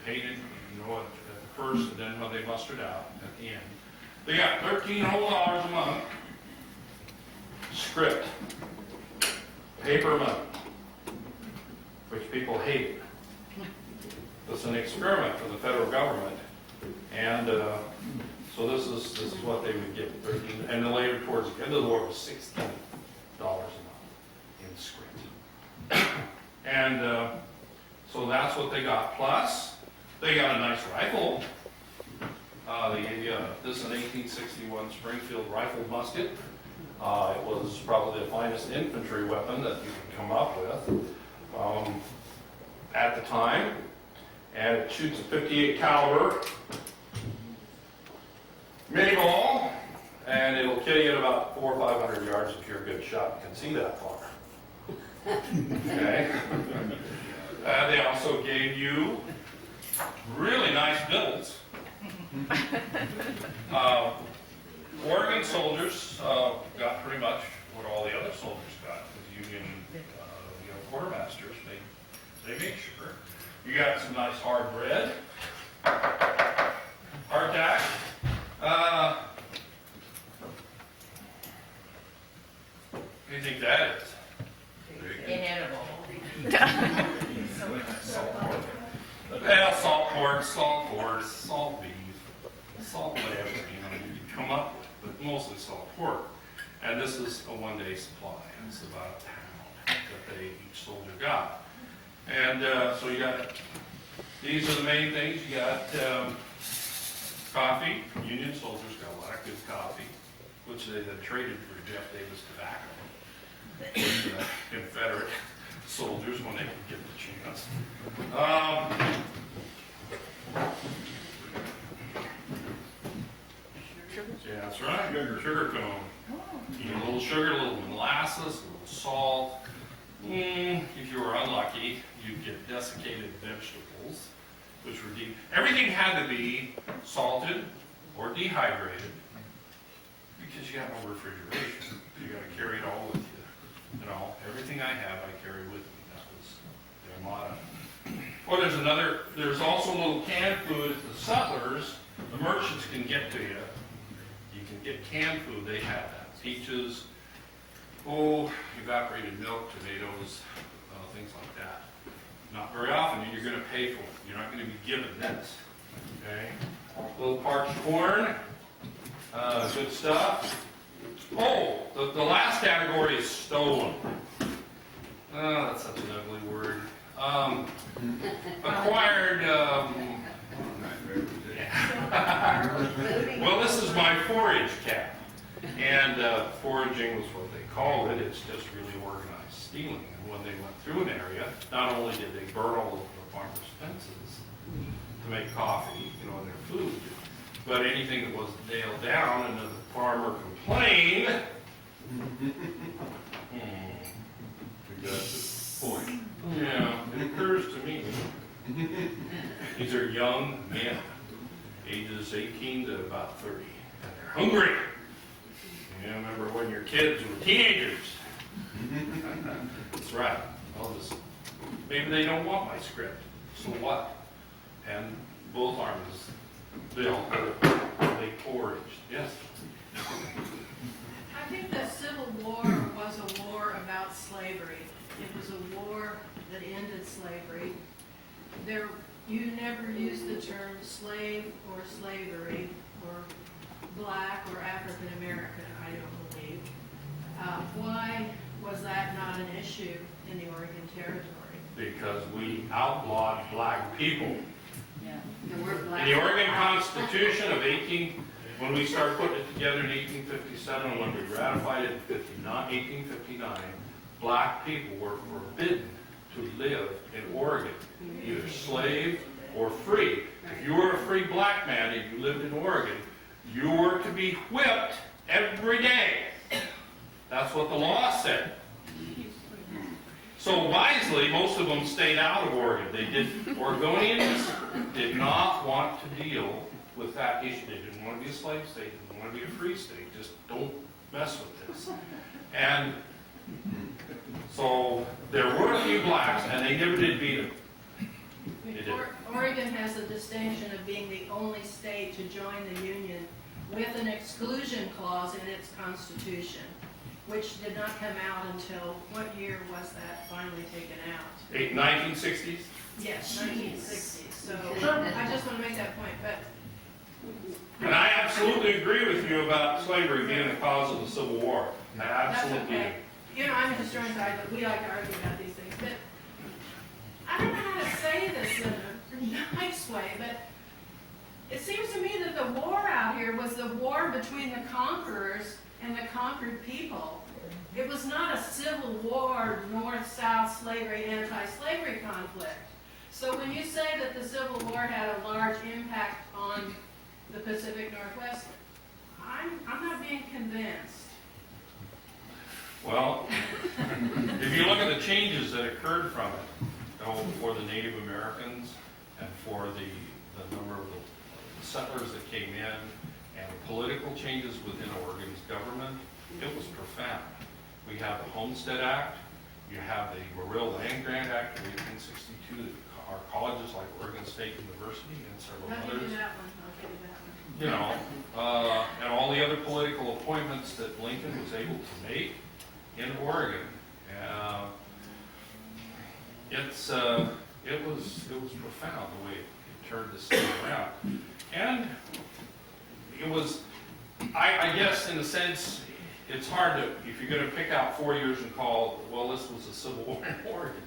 paid in, at the first, and then when they mustered out at the end. They got $13 whole a month, script, paper money, which people hated. It was an experiment for the federal government, and so this is what they would get, 13, and then later towards the end of the war was $16 a month in script. And so that's what they got. Plus, they got a nice rifle. This is an 1861 Springfield rifle musket. It was probably the finest infantry weapon that you could come up with at the time. And it shoots a .58 caliber mini ball, and it'll kill you at about 400 or 500 yards if you're a good shot and can see that far. Okay. They also gave you really nice bills. Oregon soldiers got pretty much what all the other soldiers got. The Union, quartermasters, they made sure. You got some nice hard bread, hardtack. What do you think that is? Inedible. Well, salt pork, salt horse, salt beef, salt whatever, you come up with, but mostly salt pork. And this is a one-day supply. It's about a pound that each soldier got. And so you got these are the main things. You got coffee. Union soldiers got a lot of good coffee, which they then traded for Jeff Davis tobacco. Confederate soldiers when they could get the chance. Yeah, that's right. Sugar cone. You get a little sugar, a little molasses, a little salt. If you were unlucky, you'd get desiccated vegetables, which were deep. Everything had to be salted or dehydrated because you have no refrigeration. You got to carry it all with you. You know, everything I have, I carry with me. That was their motto. Well, there's also little canned food. The sutlers, the merchants can get to you. You can get canned food. They have that. Peaches, evaporated milk, tomatoes, things like that. Not very often you're going to pay for it. You're not going to be given this. Okay? A little parched corn, good stuff. The last category is stolen. Oh, that's such an ugly word. Acquired, well, this is my forage cap. And foraging was what they called it. It's just really organized stealing. And when they went through an area, not only did they burn all of the farmers' fences to make coffee, and their food, but anything that wasn't nailed down and the farmer complained. That's the point. Yeah, it occurs to me. These are young men, ages 18 to about 30, and they're hungry. You remember when your kids were teenagers? That's right. Maybe they don't want my script. So what? And both armies, they foraged. Yes? I think the Civil War was a war about slavery. It was a war that ended slavery. You never used the term slave or slavery or black or African American, I don't believe. Why was that not an issue in the Oregon Territory? Because we outlawed black people. Yeah. The word black. In the Oregon Constitution of when we started putting it together in 1857, when we ratified it in 1859, black people were forbidden to live in Oregon, either slave or free. If you were a free black man and you lived in Oregon, you were to be whipped every day. That's what the law said. So wisely, most of them stayed out of Oregon. Oregonians did not want to deal with that issue. They didn't want to be a slave state. They didn't want to be a free state. Just don't mess with this. And so there were a few blacks, and they never did beat them. Oregon has the distinction of being the only state to join the Union with an exclusion clause in its constitution, which did not come out until, what year was that finally taken out? 1960s? Yes, 1960s. So I just want to make that point. And I absolutely agree with you about slavery being the cause of the Civil War. I absolutely That's okay. I'm a historian, so we like to argue about these things. But I don't know how to say this in a nice way, but it seems to me that the war out here was the war between the conquerors and the conquered people. It was not a civil war, north-south slavery, anti-slavery conflict. So when you say that the Civil War had a large impact on the Pacific Northwest, I'm not being convinced. Well, if you look at the changes that occurred from it, for the Native Americans and for the number of the settlers that came in and the political changes within Oregon's government, it was profound. We have the Homestead Act, you have the Morrill Land Grant Act of 1862 that our colleges like Oregon State University and several I'll give others. you that one. I'll give you that one. And all the other political appointments that Lincoln was able to make in Oregon. It was profound the way it turned this thing around. And it was, I guess in a sense, it's hard to, if you're going to pick out 4 years and call, well, this was a Civil War in Oregon.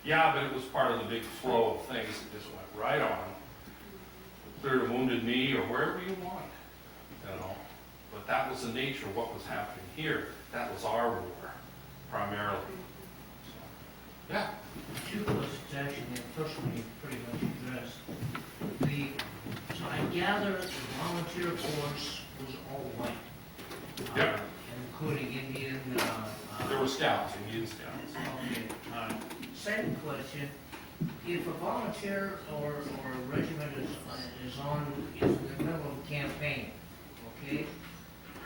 Yeah, but it was part of the big flow of things that just went right on. Cleared a wounded knee or wherever you want, you know. But that was the nature of what was happening here. That was our war, primarily. So, yeah. Two questions, actually, the first one you pretty much addressed. So I gather the volunteer force was all white. Yep. Including Indian, There were scouts, Indian scouts. okay, second question, if a volunteer or a regiment is in the middle of a campaign, okay,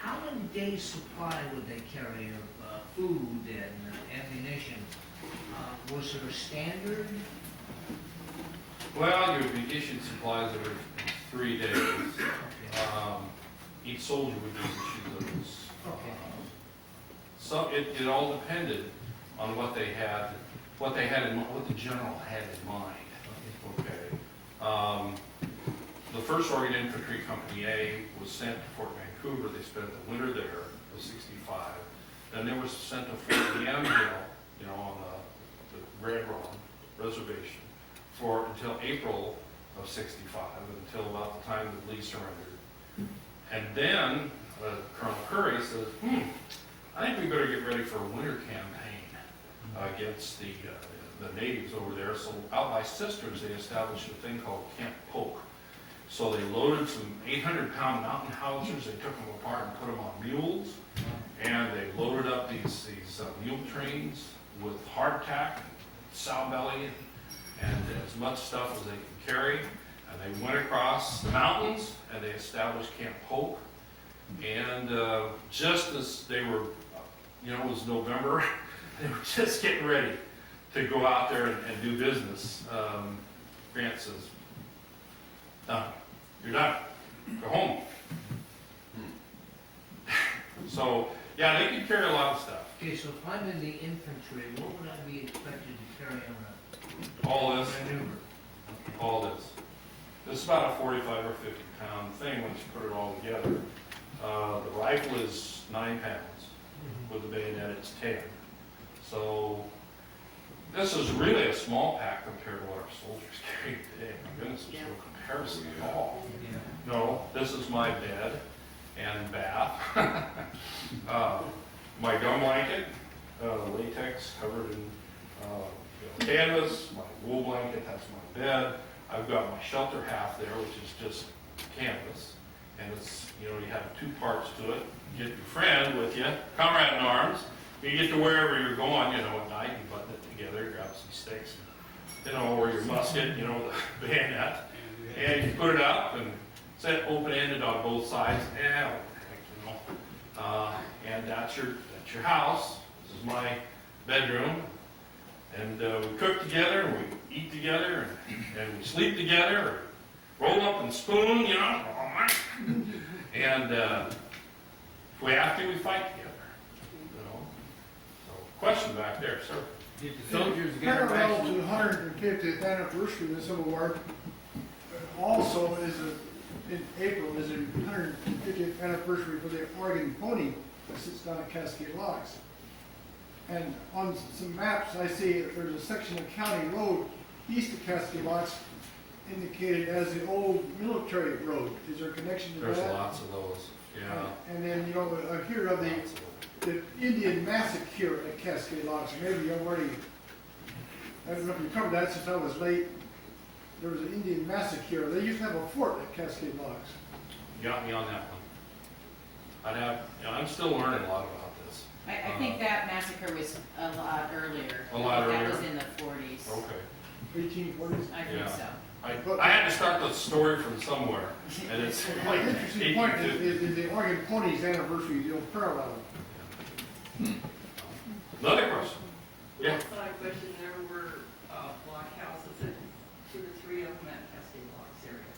how many days' supply would they carry of food and ammunition? Was there a standard? Well, you would be issued supplies every 3 days. Okay. Each soldier would be issued those. Okay. So it all depended on what they had what the general had in mind. Okay. The 1st Oregon Infantry Company A was sent to Fort Vancouver. They spent the winter there, was 65. Then they were sent to Fort Yamhill, you know, on the Red Run Reservation until April of 65, until about the time that Lee surrendered. And then Colonel Curry says, I think we better get ready for a winter campaign against the natives over there. So out by Sisters, they established a thing called Camp Polk. So they loaded some 800-pound mountain howitzers. They took them apart and put them on mules, and they loaded up these mule trains with hardtack, sow belly, and as much stuff as they could carry. And they went across the mountains and they established Camp Polk. And just as they were, it was November, they were just getting ready to go out there and do business. Grant says, done. You're done. Go home. So, yeah, they could carry a lot of stuff. Okay, so if I'm in the infantry, what would I be expected to carry on All this, a maneuver? all this. This is about a 45 or 50 pound thing once you put it all together. The rifle is 9 pounds. With the bayonet, it's 10. So, this is really a small pack compared to what our soldiers carry today. My goodness, there's no comparison at all. No, this is my bed and bath. My gum blanket, latex covered in canvas. My wool blanket, that's my bed. I've got my shelter half there, which is just canvas. And it's, you have 2 parts to it. You get your friend with you, comrade in arms. You get to wherever you're going, at night, you button it together, grab some sticks, or your musket, the bayonet. And you put it up and set open-ended on both sides. And what the heck, and that's your house. This is my bedroom. And we cook together, and we eat together, and we sleep together, roll up and spoon, And if we have to, we fight together. So, question back there, sir. Did the soldiers get a Parallel ration? to the 150th anniversary of the Civil War, also in April is the 150th anniversary for the Oregon pony that sits down at Cascade Locks. And on some maps, I see there's a section of county road east of Cascade Locks indicated as the old military road. Is there a connection to that? There's lots of those, yeah. And then, I hear of the Indian massacre at Cascade Locks. Maybe I'm already, I don't know if you covered that since I was late. There was an Indian massacre. They used to have a fort at Cascade Locks. You got me on that one. I'm still learning a lot about this. I think that massacre was a lot earlier. A lot That was earlier? in the 40s. Okay. 1840s. I think Yeah. so. I had to start the story from somewhere, and it's like The interesting point 1850. is the Oregon Ponies anniversary, parallel. Another question? Yeah. Side question, there were blockhouses, and 2 or 3 of them at Cascade Locks area.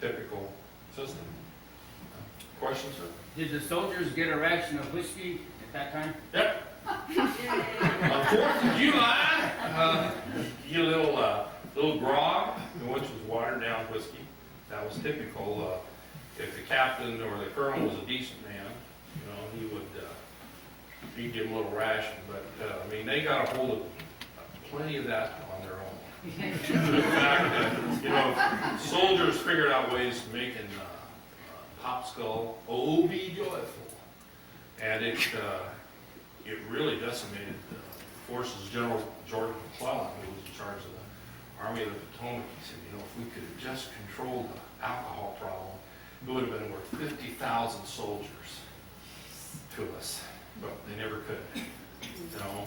Typical system. Question, sir? Did the soldiers get a ration of whiskey at that time? Yep. On 4th of July, you get a little grog, which was watered down whiskey. That was typical. If the captain or the colonel was a decent man, he'd give them a little ration. But they got a hold of plenty of that on their own. The fact that, you know, soldiers figured out ways of making popsicle, oh be joyful. And it really decimated the forces. General Jordan McClellan, who was in charge of the Army of the Potomac, he said, you know, if we could have just controlled the alcohol problem, it would have been worth 50,000 soldiers to us, but they never could, you know.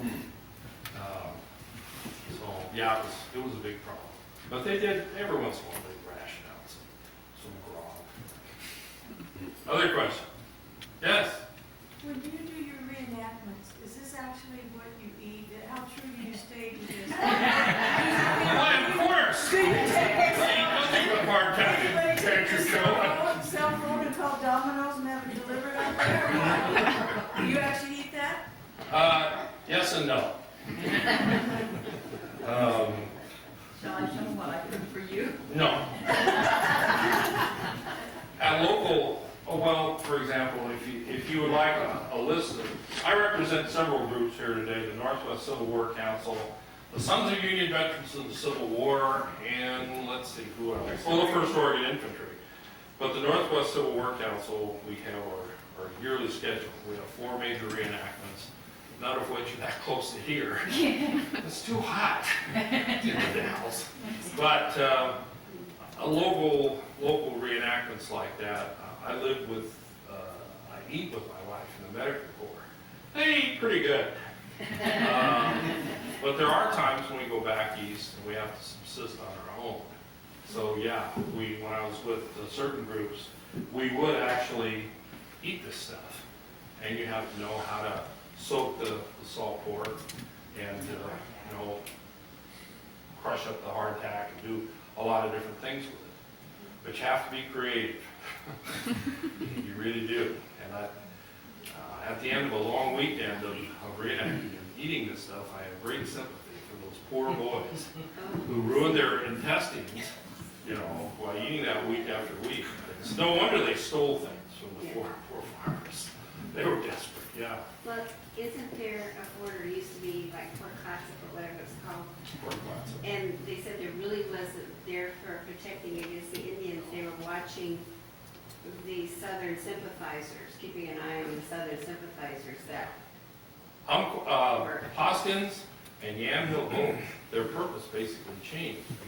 So, yeah, it was a big problem. But they did, every once in a while, they ration out some grog. Other question? Yes? When you do your reenactments, is this actually what you eat? How true do you stay to this? Why, of course! Nothing but hard time. Can't you show? Cell phone and call Domino's and have it delivered up there? Do you actually eat that? Yes and no. Shall I show them what I cooked for you? No. At local, well, for example, if you would like a list of, I represent several groups here today, the Northwest Civil War Council, the Sons of Union Veterans of the Civil War, and let's see, who else? Oh, the 1st Oregon Infantry. But the Northwest Civil War Council, we have our yearly schedule. We have 4 major reenactments, none of which are that close to here. It's too hot in the Dalles. But a local reenactments like that, I live with, I eat with my wife in the medical corps. They eat pretty good. But there are times when we go back east and we have to subsist on our own. So yeah, when I was with certain groups, we would actually eat this stuff. And you have to know how to soak the salt pork and, you know, crush up the hardtack and do a lot of different things with it. But you have to be creative. You really do. And at the end of a long weekend of reenacting and eating this stuff, I have great sympathy for those poor boys who ruined their intestines, you know, by eating that week after week. It's no wonder they stole things from the poor farmers. They were desperate, yeah. Well, isn't there a border, used to be like Fort Classic or whatever it's called? Poor class. And they said there really wasn't there for protecting against the Indians. They were watching the Southern sympathizers, keeping an eye on the Southern sympathizers that Hoskins and Yamhill both, their purpose basically changed.